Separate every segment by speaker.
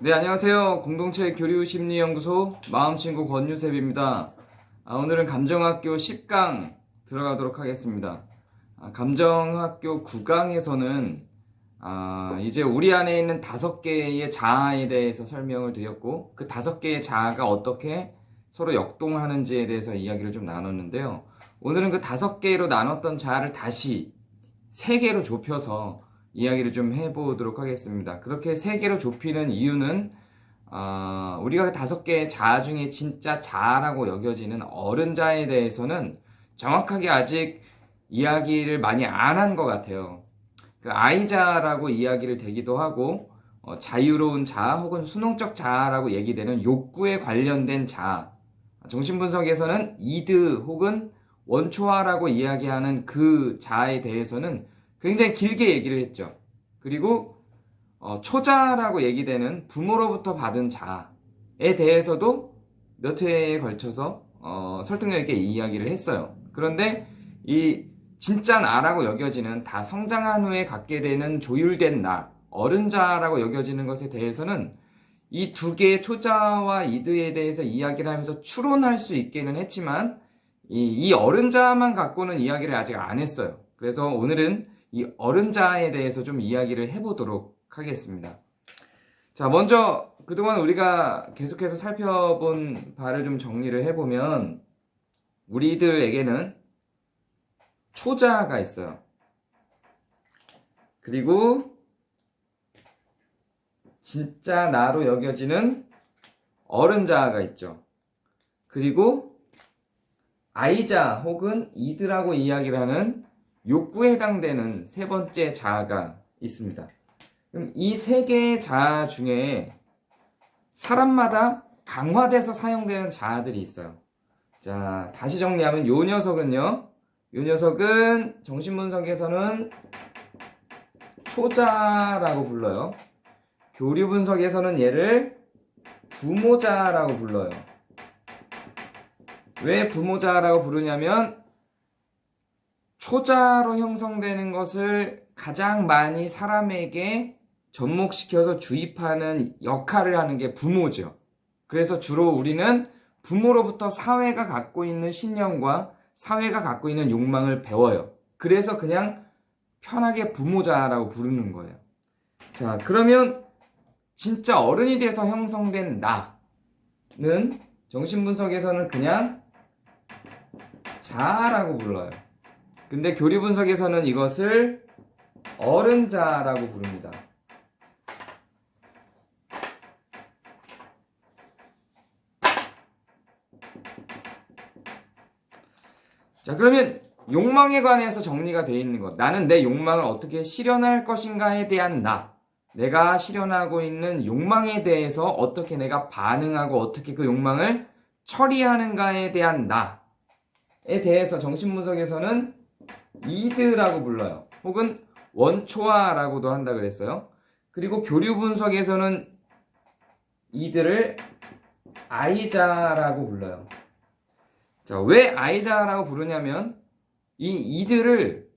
Speaker 1: 네, 안녕하세요. 공동체 교류심리연구소 마음친구 권유셉입니다. 오늘은 감정학교 10강 들어가도록 하겠습니다. 감정학교 9강에서는 이제 우리 안에 있는 5개의 자아에 대해서 설명을 드렸고, 그 5개의 자아가 어떻게 서로 역동하는지에 대해서 이야기를 좀 나눴는데요. 오늘은 그 5개로 나눴던 자아를 다시 3개로 좁혀서 이야기를 좀 해보도록 하겠습니다. 그렇게 3개로 좁히는 이유는 우리가 그 5개의 자아 중에 진짜 자아라고 여겨지는 어른자에 대해서는 정확하게 아직 이야기를 많이 안 한 것 같아요. 그 아이자라고 이야기를 되기도 하고 자유로운 자아 혹은 수능적 자아라고 얘기되는 욕구에 관련된 자아, 정신분석에서는 이드 혹은 원초화라고 이야기하는 그 자아에 대해서는 굉장히 길게 얘기를 했죠. 그리고 초자라고 얘기되는 부모로부터 받은 자아에 대해서도 몇 회에 걸쳐서 설득력 있게 이야기를 했어요. 그런데 이 진짜 나라고 여겨지는 다 성장한 후에 갖게 되는 조율된 나, 어른자라고 여겨지는 것에 대해서는 이 2개의 초자와 이드에 대해서 이야기를 하면서 추론할 수 있기는 했지만 이 어른자만 갖고는 이야기를 아직 안 했어요. 그래서 오늘은 이 어른자에 대해서 좀 이야기를 해보도록 하겠습니다. 자, 먼저 그동안 우리가 계속해서 살펴본 바를 좀 정리를 해보면 우리들에게는 초자가 있어요. 그리고 진짜 나로 여겨지는 어른자가 있죠. 그리고 아이자 혹은 이드라고 이야기를 하는 욕구에 해당되는 3번째 자아가 있습니다. 그럼 이 3개의 자아 중에 사람마다 강화돼서 사용되는 자아들이 있어요. 자, 다시 정리하면 요 녀석은 정신분석에서는 초자라고 불러요. 교류분석에서는 얘를 부모자라고 불러요. 왜 부모자라고 부르냐면 초자로 형성되는 것을 가장 많이 사람에게 접목시켜서 주입하는 역할을 하는 게 부모죠. 그래서 주로 우리는 부모로부터 사회가 갖고 있는 신념과 사회가 갖고 있는 욕망을 배워요. 그래서 그냥 편하게 부모자라고 부르는 거예요. 자, 그러면 진짜 어른이 돼서 형성된 나는 정신분석에서는 그냥 자아라고 불러요. 근데 교리분석에서는 이것을 어른자라고 부릅니다. 자, 그러면 욕망에 관해서 정리가 되어 있는 것. 나는 내 욕망을 어떻게 실현할 것인가에 대한 나. 내가 실현하고 있는 욕망에 대해서 어떻게 내가 반응하고 어떻게 그 욕망을 처리하는가에 대한 나에 대해서 정신분석에서는 이드라고 불러요. 혹은 원초화라고도 한다 그랬어요. 그리고 교류분석에서는 이들을 아이자라고 불러요. 자, 왜 아이자라고 부르냐면 이 이들을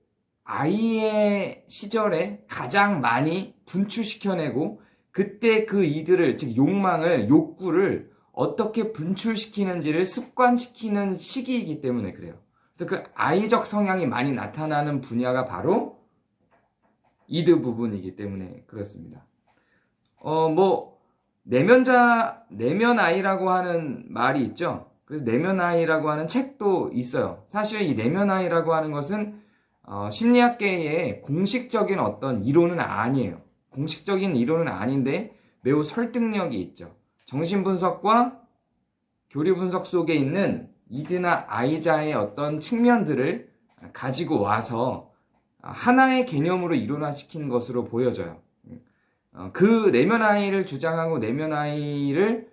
Speaker 1: 아이의 시절에 가장 많이 분출시켜내고 그때 그 이들을, 즉 욕구를 어떻게 분출시키는지를 습관시키는 시기이기 때문에 그래요. 그래서 그 아이적 성향이 많이 나타나는 분야가 바로 이드 부분이기 때문에 그렇습니다. 내면 아이라고 하는 말이 있죠. 그래서 내면 아이라고 하는 책도 있어요. 사실 이 내면 아이라고 하는 것은 심리학계의 공식적인 어떤 이론은 아니에요. 공식적인 이론은 아닌데 매우 설득력이 있죠. 정신분석과 교류분석 속에 있는 이드나 아이자의 어떤 측면들을 가지고 와서 하나의 개념으로 이론화시키는 것으로 보여져요. 그 내면 아이를 주장하고 내면 아이를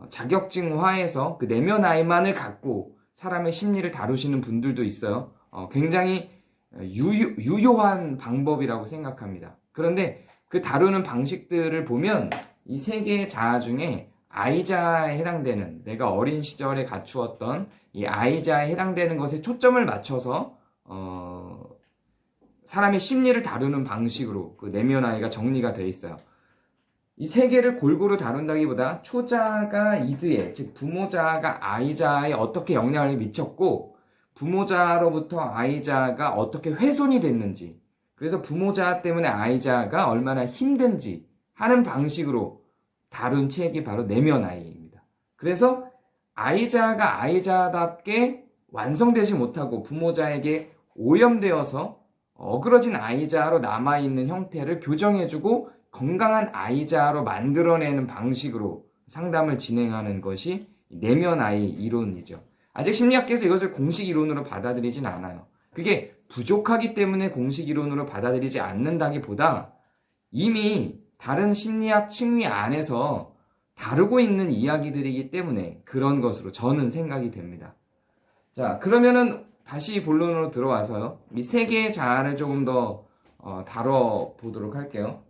Speaker 1: 자격증화해서 그 내면 아이만을 갖고 사람의 심리를 다루시는 분들도 있어요. 굉장히 유효한 방법이라고 생각합니다. 그런데 그 다루는 방식들을 보면 이 3개의 자아 중에 아이자에 해당되는, 내가 어린 시절에 갖추었던 이 아이자에 해당되는 것에 초점을 맞춰서 사람의 심리를 다루는 방식으로 그 내면 아이가 정리가 되어 있어요. 이 세 개를 골고루 다룬다기보다 초자가 이드에, 즉 부모자가 아이자에 어떻게 영향을 미쳤고 부모자로부터 아이자가 어떻게 훼손이 됐는지, 그래서 부모자 때문에 아이자가 얼마나 힘든지 하는 방식으로 다룬 책이 바로 내면 아이입니다. 그래서 아이자가 아이자답게 완성되지 못하고 부모자에게 오염되어서 어그러진 아이자로 남아있는 형태를 교정해주고 건강한 아이자로 만들어내는 방식으로 상담을 진행하는 것이 내면 아이 이론이죠. 아직 심리학계에서 이것을 공식 이론으로 받아들이진 않아요. 그게 부족하기 때문에 공식 이론으로 받아들이지 않는다기보다 이미 다른 심리학 층위 안에서 다루고 있는 이야기들이기 때문에 그런 것으로 저는 생각이 됩니다. 자, 그러면은 다시 본론으로 들어와서요. 이 세 개의 자아를 조금 더 다뤄보도록 할게요.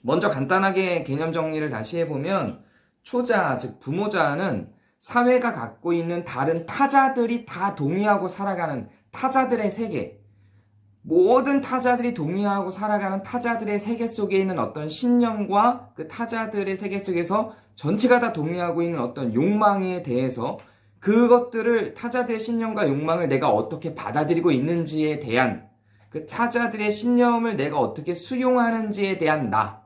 Speaker 1: 먼저 간단하게 개념 정리를 다시 해보면 초자, 즉 부모자는 사회가 갖고 있는 다른 타자들이 다 동의하고 살아가는 타자들의 세계, 모든 타자들이 동의하고 살아가는 타자들의 세계 속에 있는 어떤 신념과 그 타자들의 세계 속에서 전체가 다 동의하고 있는 어떤 욕망에 대해서 그것들을 타자들의 신념과 욕망을 내가 어떻게 받아들이고 있는지에 대한 그 타자들의 신념을 내가 어떻게 수용하는지에 대한 나,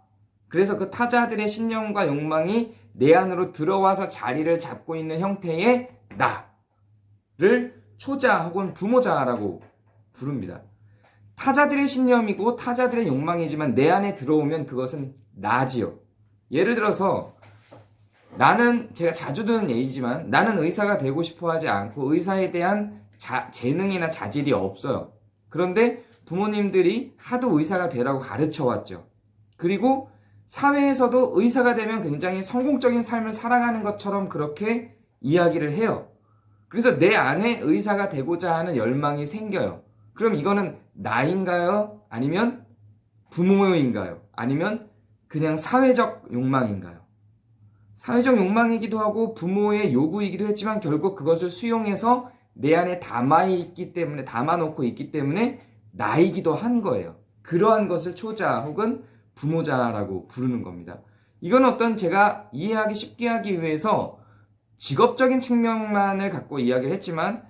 Speaker 1: 그래서 그 타자들의 신념과 욕망이 내 안으로 들어와서 자리를 잡고 있는 형태의 나를 초자 혹은 부모자라고 부릅니다. 타자들의 신념이고 타자들의 욕망이지만 내 안에 들어오면 그것은 나지요. 예를 들어서 나는, 제가 자주 듣는 얘기지만 나는 의사가 되고 싶어 하지 않고 의사에 대한 재능이나 자질이 없어요. 그런데 부모님들이 하도 의사가 되라고 가르쳐 왔죠. 그리고 사회에서도 의사가 되면 굉장히 성공적인 삶을 살아가는 것처럼 그렇게 이야기를 해요. 그래서 내 안에 의사가 되고자 하는 열망이 생겨요. 그럼 이거는 나인가요? 아니면 부모인가요? 아니면 그냥 사회적 욕망인가요? 사회적 욕망이기도 하고 부모의 요구이기도 했지만 결국 그것을 수용해서 내 안에 담아놓고 있기 때문에 나이기도 한 거예요. 그러한 것을 초자 혹은 부모자라고 부르는 겁니다. 이건 어떤 제가 이해하기 쉽게 하기 위해서 직업적인 측면만을 갖고 이야기를 했지만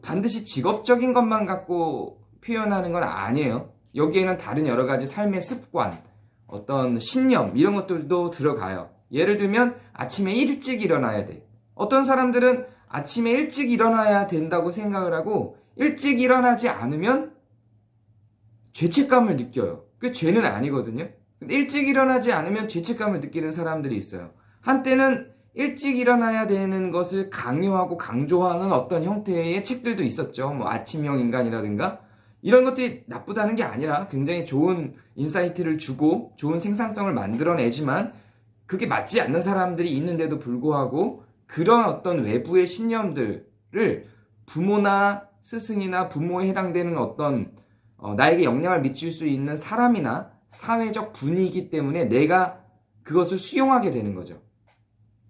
Speaker 1: 반드시 직업적인 것만 갖고 표현하는 건 아니에요. 여기에는 다른 여러 가지 삶의 습관, 어떤 신념 이런 것들도 들어가요. 예를 들면 아침에 일찍 일어나야 돼. 어떤 사람들은 아침에 일찍 일어나야 된다고 생각을 하고 일찍 일어나지 않으면 죄책감을 느껴요. 그 죄는 아니거든요. 근데 일찍 일어나지 않으면 죄책감을 느끼는 사람들이 있어요. 한때는 일찍 일어나야 되는 것을 강요하고 강조하는 어떤 형태의 책들도 있었죠. 뭐 아침형 인간이라든가 이런 것들이 나쁘다는 게 아니라 굉장히 좋은 인사이트를 주고 좋은 생산성을 만들어내지만 그게 맞지 않는 사람들이 있는데도 불구하고 그런 어떤 외부의 신념들을 부모나 스승이나 부모에 해당되는 어떤 나에게 영향을 미칠 수 있는 사람이나 사회적 분위기 때문에 내가 그것을 수용하게 되는 거죠.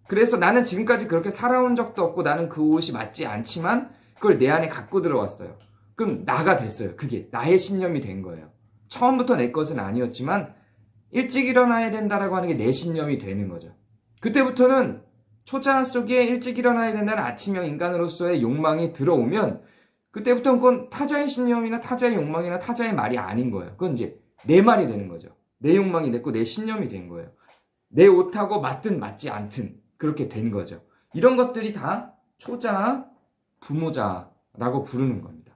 Speaker 1: 그래서 나는 지금까지 그렇게 살아온 적도 없고 나는 그 옷이 맞지 않지만 그걸 내 안에 갖고 들어왔어요. 그럼 나가 됐어요. 그게 나의 신념이 된 거예요. 처음부터 내 것은 아니었지만 일찍 일어나야 된다라고 하는 게 내 신념이 되는 거죠. 그때부터는 초자 속에 일찍 일어나야 된다는 아침형 인간으로서의 욕망이 들어오면 그때부터는 그건 타자의 신념이나 타자의 욕망이나 타자의 말이 아닌 거예요. 그건 이제 내 말이 되는 거죠. 내 욕망이 됐고 내 신념이 된 거예요. 내 옷하고 맞든 맞지 않든 그렇게 된 거죠. 이런 것들이 다 초자, 부모자라고 부르는 겁니다.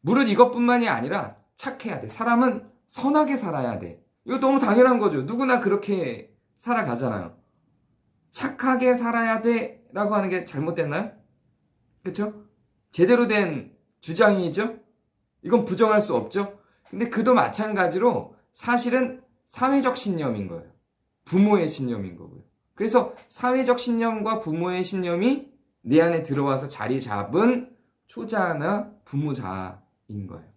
Speaker 1: 무릇 이것뿐만이 아니라 착해야 돼. 사람은 선하게 살아야 돼. 이거 너무 당연한 거죠. 누구나 그렇게 살아가잖아요. 착하게 살아야 돼 라고 하는 게 잘못됐나요? 그렇죠? 제대로 된 주장이죠? 이건 부정할 수 없죠? 근데 그도 마찬가지로 사실은 사회적 신념인 거예요. 부모의 신념인 거고요. 그래서 사회적 신념과 부모의 신념이 내 안에 들어와서 자리 잡은 초자나 부모자인 거예요.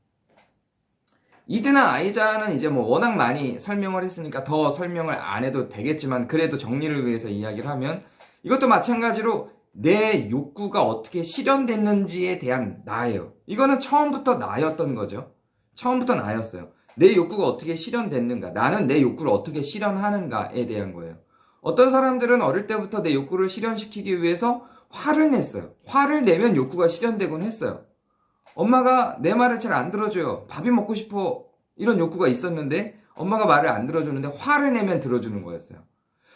Speaker 1: 이드나 아이자는 이제 뭐 워낙 많이 설명을 했으니까 더 설명을 안 해도 되겠지만 그래도 정리를 위해서 이야기를 하면 이것도 마찬가지로 내 욕구가 어떻게 실현됐는지에 대한 나예요. 이거는 처음부터 나였던 거죠. 처음부터 나였어요. 내 욕구가 어떻게 실현됐는가, 나는 내 욕구를 어떻게 실현하는가에 대한 거예요. 어떤 사람들은 어릴 때부터 내 욕구를 실현시키기 위해서 화를 냈어요. 화를 내면 욕구가 실현되곤 했어요. 엄마가 내 말을 잘 안 들어줘요. 밥이 먹고 싶어. 이런 욕구가 있었는데 엄마가 말을 안 들어주는데 화를 내면 들어주는 거였어요.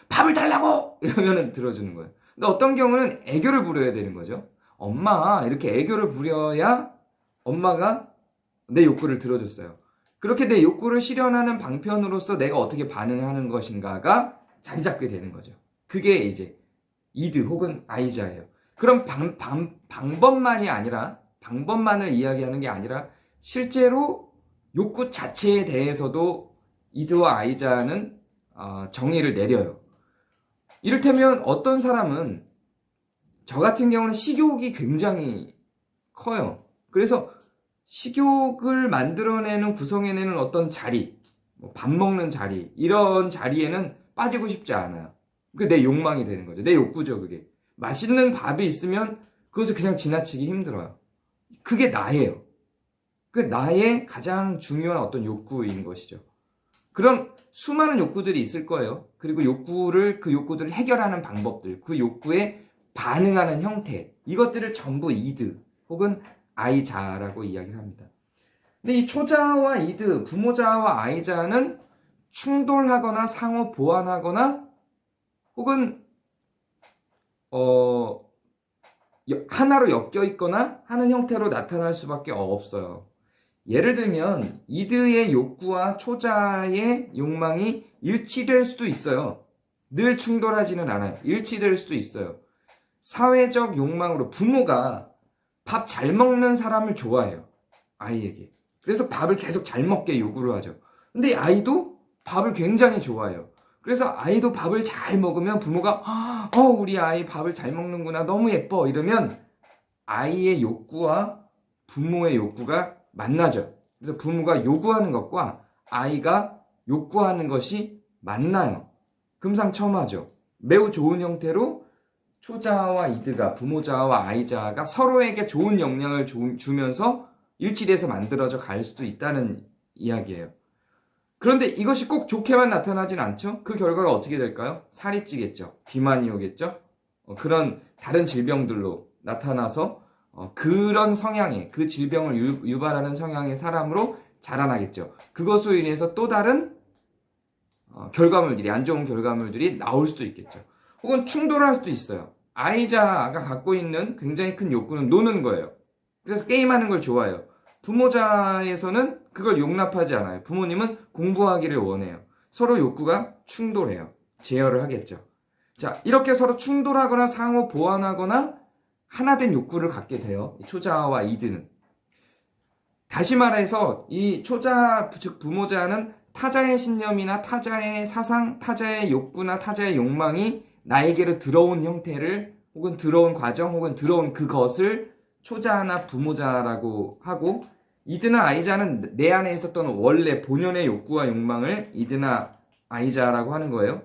Speaker 1: 밥을 달라고! 이러면 들어주는 거예요. 근데 어떤 경우는 애교를 부려야 되는 거죠. 엄마, 이렇게 애교를 부려야 엄마가 내 욕구를 들어줬어요. 그렇게 내 욕구를 실현하는 방편으로서 내가 어떻게 반응하는 것인가가 자리 잡게 되는 거죠. 그게 이제 이드 혹은 아이자예요. 그럼 방법만이 아니라, 방법만을 이야기하는 게 아니라 실제로 욕구 자체에 대해서도 이드와 아이자는 정의를 내려요. 이를테면 어떤 사람은, 저 같은 경우는 식욕이 굉장히 커요. 그래서 식욕을 만들어내는, 구성해내는 어떤 자리, 밥 먹는 자리, 이런 자리에는 빠지고 싶지 않아요. 그게 내 욕망이 되는 거죠. 내 욕구죠, 그게. 맛있는 밥이 있으면 그것을 그냥 지나치기 힘들어요. 그게 나예요. 그 나의 가장 중요한 어떤 욕구인 것이죠. 그럼 수많은 욕구들이 있을 거예요. 그리고 그 욕구들을 해결하는 방법들, 그 욕구에 반응하는 형태, 이것들을 전부 이드 혹은 아이자라고 이야기를 합니다. 근데 이 초자와 이드, 부모자와 아이자는 충돌하거나 상호 보완하거나 혹은 하나로 엮여 있거나 하는 형태로 나타날 수밖에 없어요. 예를 들면 이드의 욕구와 초자의 욕망이 일치될 수도 있어요. 늘 충돌하지는 않아요. 일치될 수도 있어요. 사회적 욕망으로 부모가 밥 잘 먹는 사람을 좋아해요. 아이에게. 그래서 밥을 계속 잘 먹게 요구를 하죠. 근데 아이도 밥을 굉장히 좋아해요. 그래서 아이도 밥을 잘 먹으면 부모가 우리 아이 밥을 잘 먹는구나, 너무 예뻐, 이러면 아이의 욕구와 부모의 욕구가 만나죠. 그래서 부모가 요구하는 것과 아이가 욕구하는 것이 만나요. 금상첨화죠. 매우 좋은 형태로 초자와 이드가, 부모자와 아이자가 서로에게 좋은 영향을 주면서 일치돼서 만들어져 갈 수도 있다는 이야기예요. 그런데 이것이 꼭 좋게만 나타나진 않죠. 그 결과가 어떻게 될까요? 살이 찌겠죠. 비만이 오겠죠. 그런 다른 질병들로 나타나서 그런 성향의, 그 질병을 유발하는 성향의 사람으로 자라나겠죠. 그것으로 인해서 또 다른 결과물들이, 안 좋은 결과물들이 나올 수도 있겠죠. 혹은 충돌할 수도 있어요. 아이자가 갖고 있는 굉장히 큰 욕구는 노는 거예요. 그래서 게임하는 걸 좋아해요. 부모자에서는 그걸 용납하지 않아요. 부모님은 공부하기를 원해요. 서로 욕구가 충돌해요. 제어를 하겠죠. 자, 이렇게 서로 충돌하거나 상호 보완하거나 하나된 욕구를 갖게 돼요. 초자와 이드는. 다시 말해서 이 초자, 즉 부모자는 타자의 신념이나 타자의 사상, 타자의 욕구나 타자의 욕망이 나에게로 들어온 형태를, 혹은 들어온 과정, 혹은 들어온 그것을 초자나 부모자라고 하고, 이드나 아이자는 내 안에 있었던 원래 본연의 욕구와 욕망을 이드나 아이자라고 하는 거예요.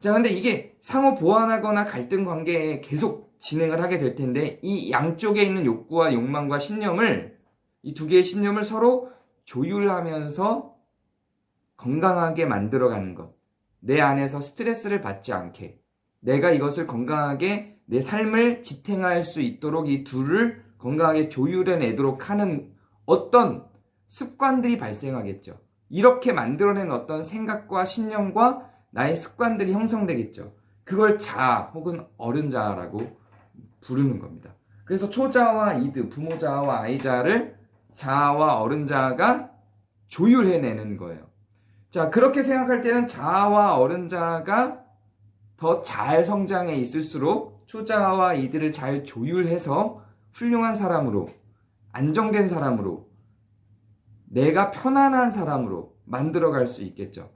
Speaker 1: 자, 근데 이게 상호 보완하거나 갈등 관계에 계속 진행을 하게 될 텐데, 이 양쪽에 있는 욕구와 욕망과 신념을, 이 두 개의 신념을 서로 조율하면서 건강하게 만들어가는 것, 내 안에서 스트레스를 받지 않게, 내가 이것을 건강하게 내 삶을 지탱할 수 있도록 이 둘을 건강하게 조율해내도록 하는 어떤 습관들이 발생하겠죠. 이렇게 만들어낸 어떤 생각과 신념과 나의 습관들이 형성되겠죠. 그걸 자 혹은 어른자라고 부르는 겁니다. 그래서 초자와 이드, 부모자와 아이자를 자아와 어른자가 조율해내는 거예요. 자, 그렇게 생각할 때는 자아와 어른자가 더 잘 성장해 있을수록 초자와 이들을 잘 조율해서 훌륭한 사람으로, 안정된 사람으로, 내가 편안한 사람으로 만들어갈 수 있겠죠.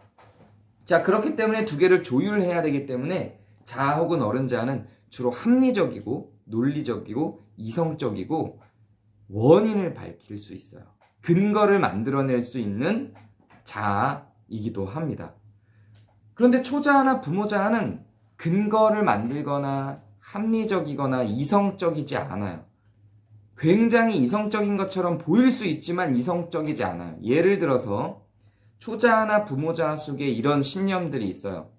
Speaker 1: 자, 그렇기 때문에 두 개를 조율해야 되기 때문에 자아 혹은 어른자는 주로 합리적이고 논리적이고 이성적이고 원인을 밝힐 수 있어요. 근거를 만들어낼 수 있는 자아이기도 합니다. 그런데 초자아나 부모자아는 근거를 만들거나 합리적이거나 이성적이지 않아요. 굉장히 이성적인 것처럼 보일 수 있지만 이성적이지 않아요. 예를 들어서 초자나 부모자 속에 이런 신념들이 있어요.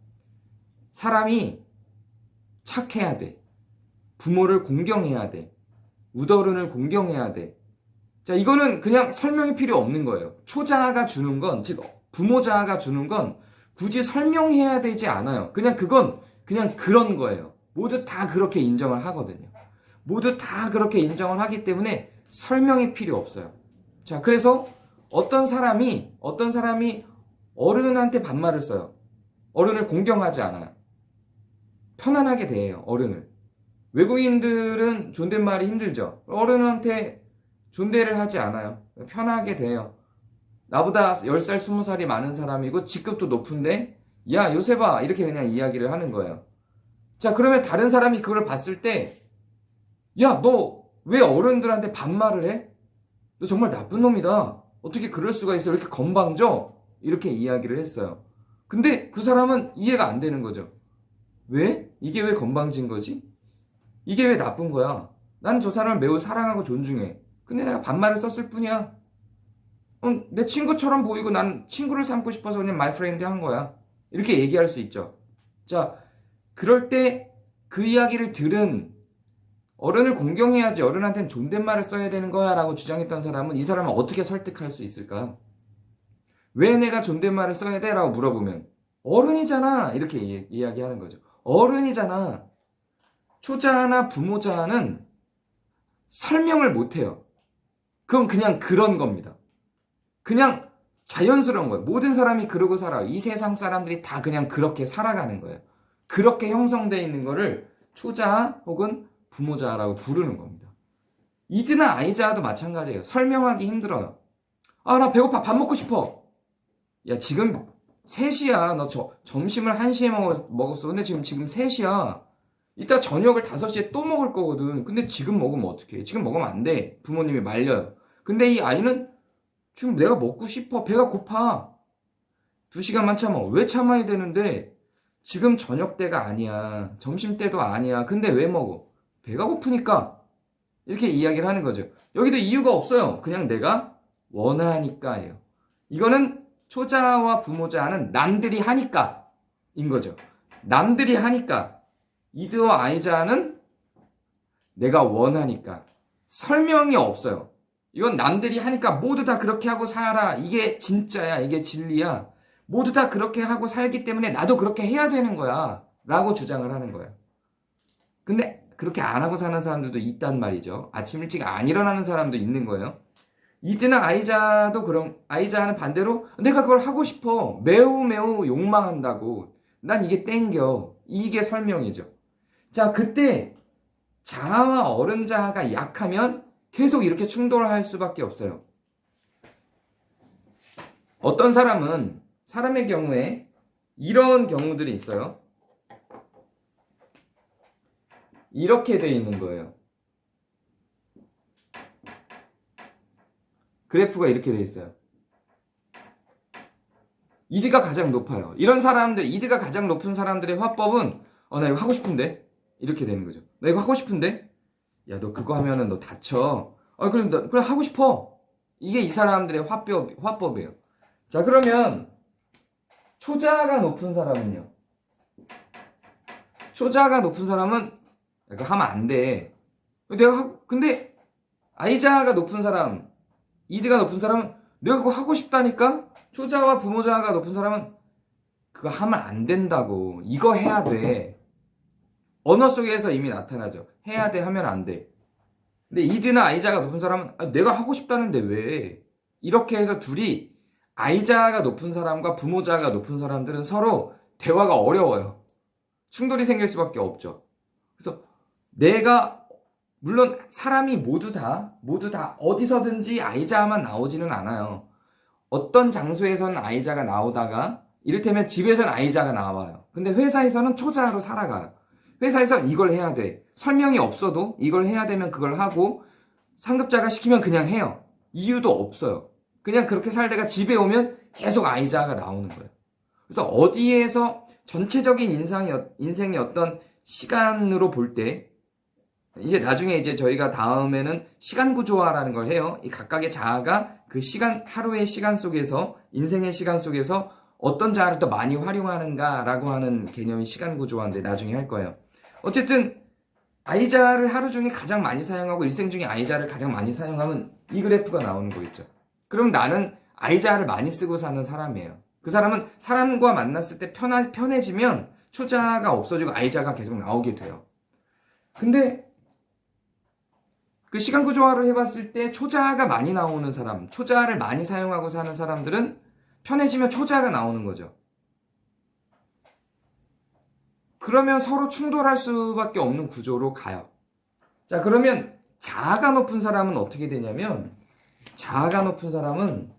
Speaker 1: 사람이 착해야 돼. 부모를 공경해야 돼. 우더른을 공경해야 돼. 자, 이거는 그냥 설명이 필요 없는 거예요. 초자아가 주는 건, 즉 부모자아가 주는 건 굳이 설명해야 되지 않아요. 그냥 그건 그냥 그런 거예요. 모두 다 그렇게 인정을 하거든요. 모두 다 그렇게 인정을 하기 때문에 설명이 필요 없어요. 자, 그래서 어떤 사람이 어른한테 반말을 써요. 어른을 공경하지 않아요. 편안하게 대해요, 어른을. 외국인들은 존댓말이 힘들죠. 어른한테 존대를 하지 않아요. 편하게 대해요. 나보다 10살, 20살이 많은 사람이고 직급도 높은데 야, 요셉아 이렇게 그냥 이야기를 하는 거예요. 자, 그러면 다른 사람이 그걸 봤을 때 야, 너 왜 어른들한테 반말을 해? 너 정말 나쁜 놈이다. 어떻게 그럴 수가 있어? 이렇게 건방져? 이렇게 이야기를 했어요. 근데 그 사람은 이해가 안 되는 거죠. 왜? 이게 왜 건방진 거지? 이게 왜 나쁜 거야? 나는 저 사람을 매우 사랑하고 존중해. 근데 내가 반말을 썼을 뿐이야. 내 친구처럼 보이고 난 친구를 삼고 싶어서 그냥 my friend 한 거야. 이렇게 얘기할 수 있죠. 자, 그럴 때 그 이야기를 들은 어른을 공경해야지 어른한테는 존댓말을 써야 되는 거야 라고 주장했던 사람은 이 사람을 어떻게 설득할 수 있을까? 왜 내가 존댓말을 써야 돼? 라고 물어보면 어른이잖아 이렇게 이야기하는 거죠. 어른이잖아. 초자나 부모자는 설명을 못해요. 그건 그냥 그런 겁니다. 그냥 자연스러운 거예요. 모든 사람이 그러고 살아요. 이 세상 사람들이 다 그냥 그렇게 살아가는 거예요. 그렇게 형성되어 있는 거를 초자 혹은 부모자라고 부르는 겁니다. 이드나 아이자도 마찬가지예요. 설명하기 힘들어요. 아, 나 배고파. 밥 먹고 싶어. 야, 지금 3시야. 너 점심을 1시에 먹었어. 근데 지금 3시야. 이따 저녁을 5시에 또 먹을 거거든. 근데 지금 먹으면 어떡해? 지금 먹으면 안 돼. 부모님이 말려요. 근데 이 아이는 지금 내가 먹고 싶어. 배가 고파. 2시간만 참아. 왜 참아야 되는데? 지금 저녁 때가 아니야. 점심 때도 아니야. 근데 왜 먹어? 배가 고프니까. 이렇게 이야기를 하는 거죠. 여기도 이유가 없어요. 그냥 내가 원하니까예요. 이거는 초자와 부모자는 남들이 하니까 인 거죠. 남들이 하니까. 이드와 아이자는 내가 원하니까. 설명이 없어요. 이건 남들이 하니까 모두 다 그렇게 하고 살아. 이게 진짜야. 이게 진리야. 모두 다 그렇게 하고 살기 때문에 나도 그렇게 해야 되는 거야. 라고 주장을 하는 거예요. 근데 그렇게 안 하고 사는 사람들도 있단 말이죠. 아침 일찍 안 일어나는 사람도 있는 거예요. 이드나 아이자도 그럼 아이자는 반대로 내가 그걸 하고 싶어. 매우 매우 욕망한다고. 난 이게 땡겨. 이게 설명이죠. 자, 그때 자아와 어른 자아가 약하면 계속 이렇게 충돌을 할 수밖에 없어요. 어떤 사람의 경우에 이런 경우들이 있어요. 이렇게 돼 있는 거예요. 그래프가 이렇게 돼 있어요. 이드가 가장 높아요. 이런 사람들, 이드가 가장 높은 사람들의 화법은 나 이거 하고 싶은데? 이렇게 되는 거죠. 나 이거 하고 싶은데? 야, 너 그거 하면은 너 다쳐. 그래 하고 싶어. 이게 이 사람들의 화법이에요. 자, 그러면 초자가 높은 사람은요? 초자가 높은 사람은 이거 하면 안 돼. 근데 아이자가 높은 사람, 이드가 높은 사람은 내가 그거 하고 싶다니까? 초자와 부모자가 높은 사람은 그거 하면 안 된다고. 이거 해야 돼. 언어 속에서 이미 나타나죠. 해야 돼, 하면 안 돼. 근데 이드나 아이자가 높은 사람은 내가 하고 싶다는데 왜? 이렇게 해서 둘이 아이자가 높은 사람과 부모자가 높은 사람들은 서로 대화가 어려워요. 충돌이 생길 수밖에 없죠. 그래서 내가 물론 사람이 모두 다 어디서든지 아이자만 나오지는 않아요. 어떤 장소에서는 아이자가 나오다가 이를테면 집에서는 아이자가 나와요. 근데 회사에서는 초자로 살아가요. 회사에서는 이걸 해야 돼. 설명이 없어도 이걸 해야 되면 그걸 하고 상급자가 시키면 그냥 해요. 이유도 없어요. 그냥 그렇게 살다가 집에 오면 계속 아이자가 나오는 거예요. 그래서 어디에서 전체적인 인생의 어떤 시간으로 볼 때 이제 나중에 이제 저희가 다음에는 시간 구조화라는 걸 해요. 이 각각의 자아가 그 시간, 하루의 시간 속에서, 인생의 시간 속에서 어떤 자아를 더 많이 활용하는가라고 하는 개념이 시간 구조화인데 나중에 할 거예요. 어쨌든 아이자를 하루 중에 가장 많이 사용하고 일생 중에 아이자를 가장 많이 사용하면 이 그래프가 나오는 거겠죠. 그럼 나는 아이자를 많이 쓰고 사는 사람이에요. 그 사람은 사람과 만났을 때 편해지면 초자가 없어지고 아이자가 계속 나오게 돼요. 근데 그 시간 구조화를 해봤을 때 초자가 많이 나오는 사람, 초자를 많이 사용하고 사는 사람들은 편해지면 초자가 나오는 거죠. 그러면 서로 충돌할 수밖에 없는 구조로 가요. 자, 그러면 자아가 높은 사람은 어떻게 되냐면, 자아가 높은 사람은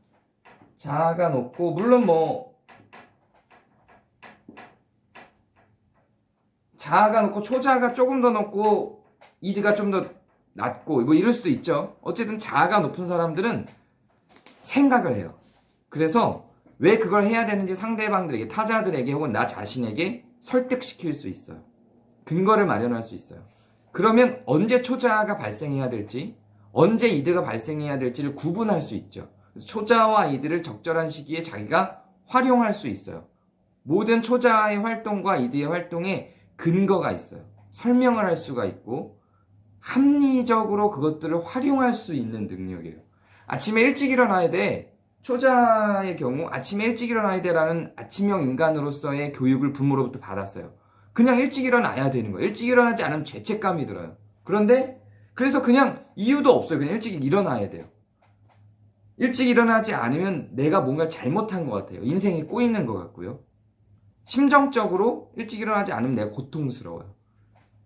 Speaker 1: 자아가 높고, 물론 뭐 자아가 높고 초자아가 조금 더 높고 이드가 좀 더 낮고 뭐 이럴 수도 있죠. 어쨌든 자아가 높은 사람들은 생각을 해요. 그래서 왜 그걸 해야 되는지 상대방들에게, 타자들에게 혹은 나 자신에게 설득시킬 수 있어요. 근거를 마련할 수 있어요. 그러면 언제 초자아가 발생해야 될지, 언제 이드가 발생해야 될지를 구분할 수 있죠. 초자아와 이드를 적절한 시기에 자기가 활용할 수 있어요. 모든 초자아의 활동과 이드의 활동에 근거가 있어요. 설명을 할 수가 있고 합리적으로 그것들을 활용할 수 있는 능력이에요. 아침에 일찍 일어나야 돼. 초자의 경우 아침에 일찍 일어나야 돼라는 아침형 인간으로서의 교육을 부모로부터 받았어요. 그냥 일찍 일어나야 되는 거예요. 일찍 일어나지 않으면 죄책감이 들어요. 그런데 그래서 그냥 이유도 없어요. 그냥 일찍 일어나야 돼요. 일찍 일어나지 않으면 내가 뭔가 잘못한 것 같아요. 인생이 꼬이는 것 같고요. 심정적으로 일찍 일어나지 않으면 내가 고통스러워요.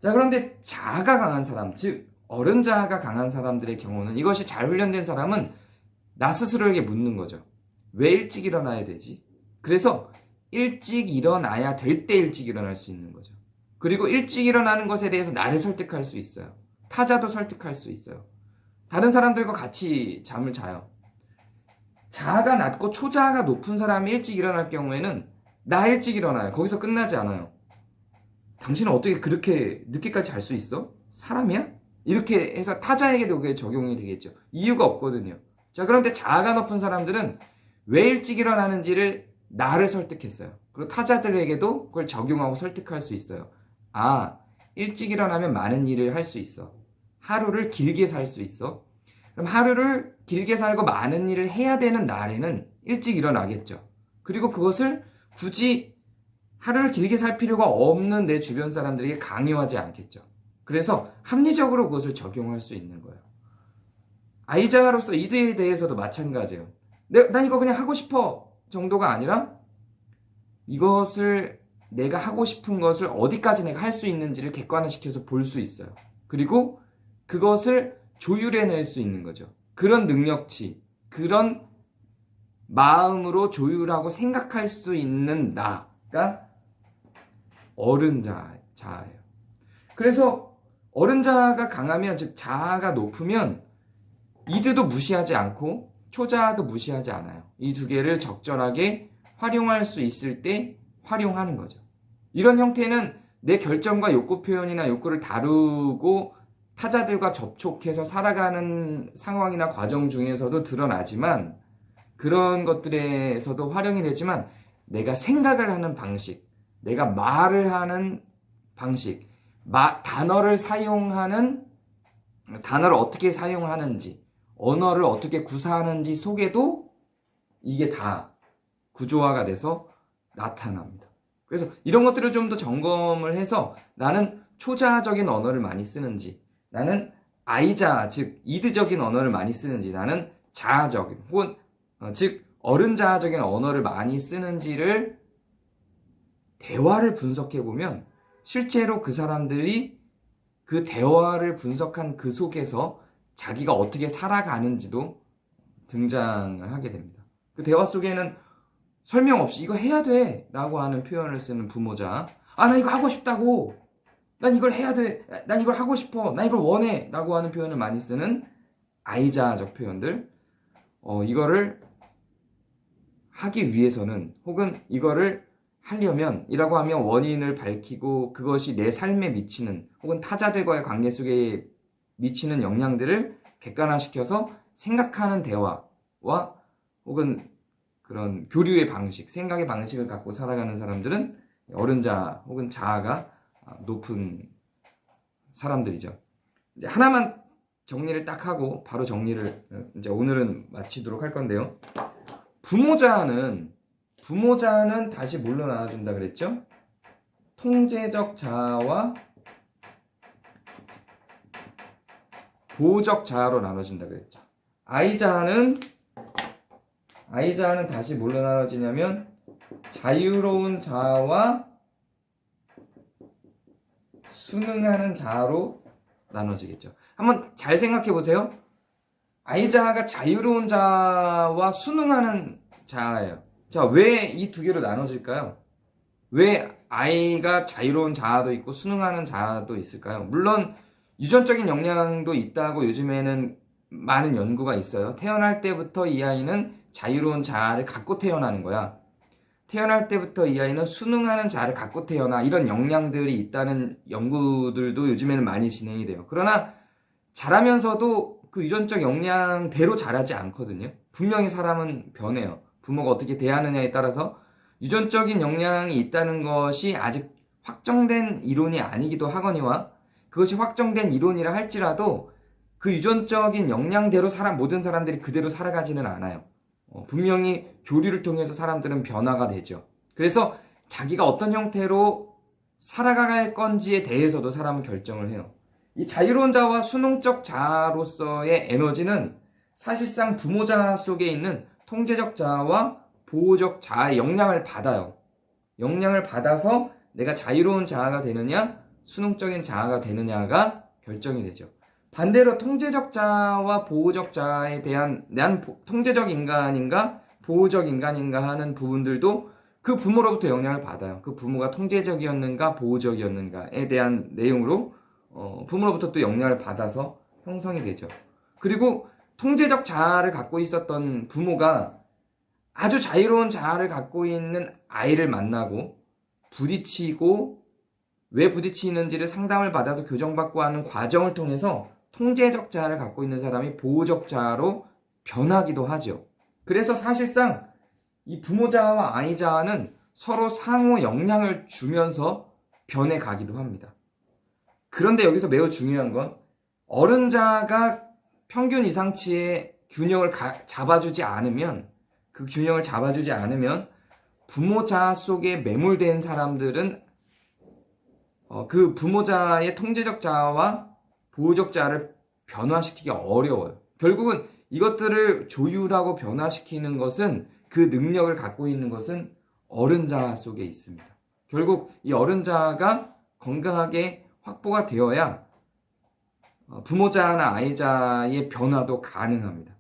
Speaker 1: 자, 그런데 자아가 강한 사람, 즉 어른 자아가 강한 사람들의 경우는, 이것이 잘 훈련된 사람은 나 스스로에게 묻는 거죠. 왜 일찍 일어나야 되지? 그래서 일찍 일어나야 될 때 일찍 일어날 수 있는 거죠. 그리고 일찍 일어나는 것에 대해서 나를 설득할 수 있어요. 타자도 설득할 수 있어요. 다른 사람들과 같이 잠을 자요. 자아가 낮고 초자아가 높은 사람이 일찍 일어날 경우에는 나 일찍 일어나요. 거기서 끝나지 않아요. 당신은 어떻게 그렇게 늦게까지 잘 수 있어? 사람이야? 이렇게 해서 타자에게도 그게 적용이 되겠죠. 이유가 없거든요. 자, 그런데 자아가 높은 사람들은 왜 일찍 일어나는지를 나를 설득했어요. 그리고 타자들에게도 그걸 적용하고 설득할 수 있어요. 아, 일찍 일어나면 많은 일을 할 수 있어. 하루를 길게 살 수 있어. 그럼 하루를 길게 살고 많은 일을 해야 되는 날에는 일찍 일어나겠죠. 그리고 그것을 굳이 하루를 길게 살 필요가 없는 내 주변 사람들에게 강요하지 않겠죠. 그래서 합리적으로 그것을 적용할 수 있는 거예요. 아이자로서 이드에 대해서도 마찬가지예요. 난 이거 그냥 하고 싶어 정도가 아니라 이것을 내가 하고 싶은 것을 어디까지 내가 할 수 있는지를 객관화시켜서 볼 수 있어요. 그리고 그것을 조율해낼 수 있는 거죠. 그런 능력치, 그런 마음으로 조율하고 생각할 수 있는 나가 어른 자아예요. 그래서 어른 자아가 강하면, 즉 자아가 높으면 이드도 무시하지 않고 초자아도 무시하지 않아요. 이 두 개를 적절하게 활용할 수 있을 때 활용하는 거죠. 이런 형태는 내 결정과 욕구 표현이나 욕구를 다루고 타자들과 접촉해서 살아가는 상황이나 과정 중에서도 드러나지만, 그런 것들에서도 활용이 되지만, 내가 생각을 하는 방식, 내가 말을 하는 방식, 단어를 어떻게 사용하는지, 언어를 어떻게 구사하는지 속에도 이게 다 구조화가 돼서 나타납니다. 그래서 이런 것들을 좀 더 점검을 해서 나는 초자적인 언어를 많이 쓰는지, 나는 아이자, 즉 이드적인 언어를 많이 쓰는지, 나는 자아적인 혹은 즉 어른 자아적인 언어를 많이 쓰는지를 대화를 분석해 보면 실제로 그 사람들이 그 대화를 분석한 그 속에서 자기가 어떻게 살아가는지도 등장을 하게 됩니다. 그 대화 속에는 설명 없이 이거 해야 돼 라고 하는 표현을 쓰는 부모자, 나 이거 하고 싶다고, 난 이걸 해야 돼, 난 이걸 하고 싶어, 난 이걸 원해 라고 하는 표현을 많이 쓰는 아이자적 표현들, 이거를 하기 위해서는, 혹은 이거를 하려면 원인을 밝히고 그것이 내 삶에 미치는 혹은 타자들과의 관계 속에 미치는 영향들을 객관화시켜서 생각하는 대화와 혹은 그런 교류의 방식, 생각의 방식을 갖고 살아가는 사람들은 어른자 혹은 자아가 높은 사람들이죠. 이제 하나만 정리를 딱 하고 바로 정리를 이제 오늘은 마치도록 할 건데요. 부모자는 다시 뭘로 나눠준다 그랬죠? 통제적 자아와 보호적 자아로 나눠진다 그랬죠. 아이자는 다시 뭘로 나눠지냐면 자유로운 자아와 순응하는 자아로 나눠지겠죠. 한번 잘 생각해 보세요. 아이자아가 자유로운 자아와 순응하는 자아예요. 자, 왜 이 두 개로 나눠질까요? 왜 아이가 자유로운 자아도 있고 순응하는 자아도 있을까요? 물론 유전적인 영향도 있다고 요즘에는 많은 연구가 있어요. 태어날 때부터 이 아이는 자유로운 자아를 갖고 태어나는 거야. 태어날 때부터 이 아이는 순응하는 자아를 갖고 태어나, 이런 영향들이 있다는 연구들도 요즘에는 많이 진행이 돼요. 그러나 자라면서도 그 유전적 영향대로 자라지 않거든요. 분명히 사람은 변해요. 부모가 어떻게 대하느냐에 따라서 유전적인 영향이 있다는 것이 아직 확정된 이론이 아니기도 하거니와, 그것이 확정된 이론이라 할지라도 그 유전적인 영향대로 모든 사람들이 그대로 살아가지는 않아요. 분명히 교류를 통해서 사람들은 변화가 되죠. 그래서 자기가 어떤 형태로 살아갈 건지에 대해서도 사람은 결정을 해요. 이 자유로운 자와 순응적 자아로서의 에너지는 사실상 부모자 속에 있는 통제적 자아와 보호적 자아의 영향을 받아요. 영향을 받아서 내가 자유로운 자아가 되느냐, 순응적인 자아가 되느냐가 결정이 되죠. 반대로 통제적 자아와 보호적 자아에 대한 난 통제적 인간인가 보호적 인간인가 하는 부분들도 그 부모로부터 영향을 받아요. 그 부모가 통제적이었는가 보호적이었는가에 대한 내용으로 부모로부터 또 영향을 받아서 형성이 되죠. 그리고 통제적 자아를 갖고 있었던 부모가 아주 자유로운 자아를 갖고 있는 아이를 만나고 부딪히고 왜 부딪히는지를 상담을 받아서 교정받고 하는 과정을 통해서 통제적 자아를 갖고 있는 사람이 보호적 자아로 변하기도 하죠. 그래서 사실상 이 부모 자아와 아이 자아는 서로 상호 영향을 주면서 변해가기도 합니다. 그런데 여기서 매우 중요한 건 어른 자아가 평균 이상치의 균형을 잡아주지 않으면, 그 균형을 잡아주지 않으면 부모 자아 속에 매몰된 사람들은 그 부모 자아의 통제적 자아와 보호적 자아를 변화시키기 어려워요. 결국은 이것들을 조율하고 변화시키는 것은, 그 능력을 갖고 있는 것은 어른 자아 속에 있습니다. 결국 이 어른 자아가 건강하게 확보가 되어야 부모 자아나 아이 자아의 변화도 가능합니다.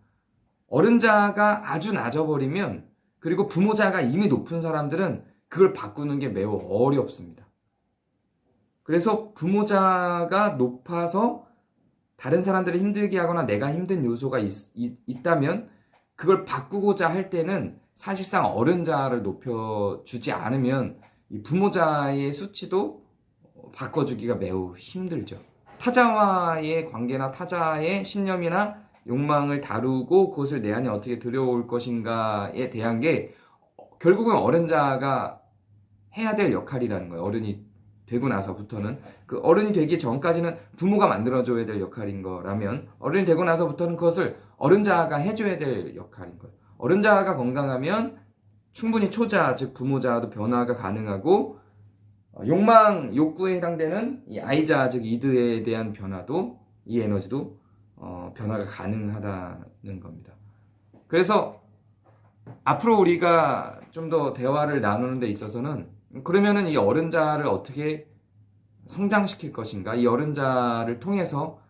Speaker 1: 어른 자아가 아주 낮아버리면, 그리고 부모 자아가 이미 높은 사람들은 그걸 바꾸는 게 매우 어렵습니다. 그래서 부모 자아가 높아서 다른 사람들을 힘들게 하거나 내가 힘든 요소가 있다면 그걸 바꾸고자 할 때는 사실상 어른 자아를 높여주지 않으면 이 부모 자아의 수치도 바꿔주기가 매우 힘들죠. 타자와의 관계나 타자의 신념이나 욕망을 다루고 그것을 내 안에 어떻게 들여올 것인가에 대한 게 결국은 어른 자아가 해야 될 역할이라는 거예요. 어른이 되고 나서부터는, 그 어른이 되기 전까지는 부모가 만들어줘야 될 역할인 거라면, 어른이 되고 나서부터는 그것을 어른 자아가 해줘야 될 역할인 거예요. 어른 자아가 건강하면 충분히 초자아, 즉 부모 자아도 변화가 가능하고, 욕망, 욕구에 해당되는 이 아이 자아, 즉 이드에 대한 변화도, 이 에너지도 변화가 가능하다는 겁니다. 그래서 앞으로 우리가 좀 더 대화를 나누는 데 있어서는, 그러면은 이 어른 자아를 어떻게 성장시킬 것인가, 이 어른 자아를 통해서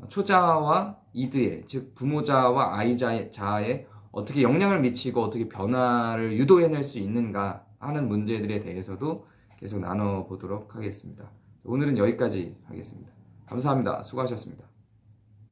Speaker 1: 초자아와 이드에, 즉 부모 자아와 아이 자아에 어떻게 영향을 미치고 어떻게 변화를 유도해낼 수 있는가 하는 문제들에 대해서도 계속 나눠보도록 하겠습니다. 오늘은 여기까지 하겠습니다. 감사합니다. 수고하셨습니다.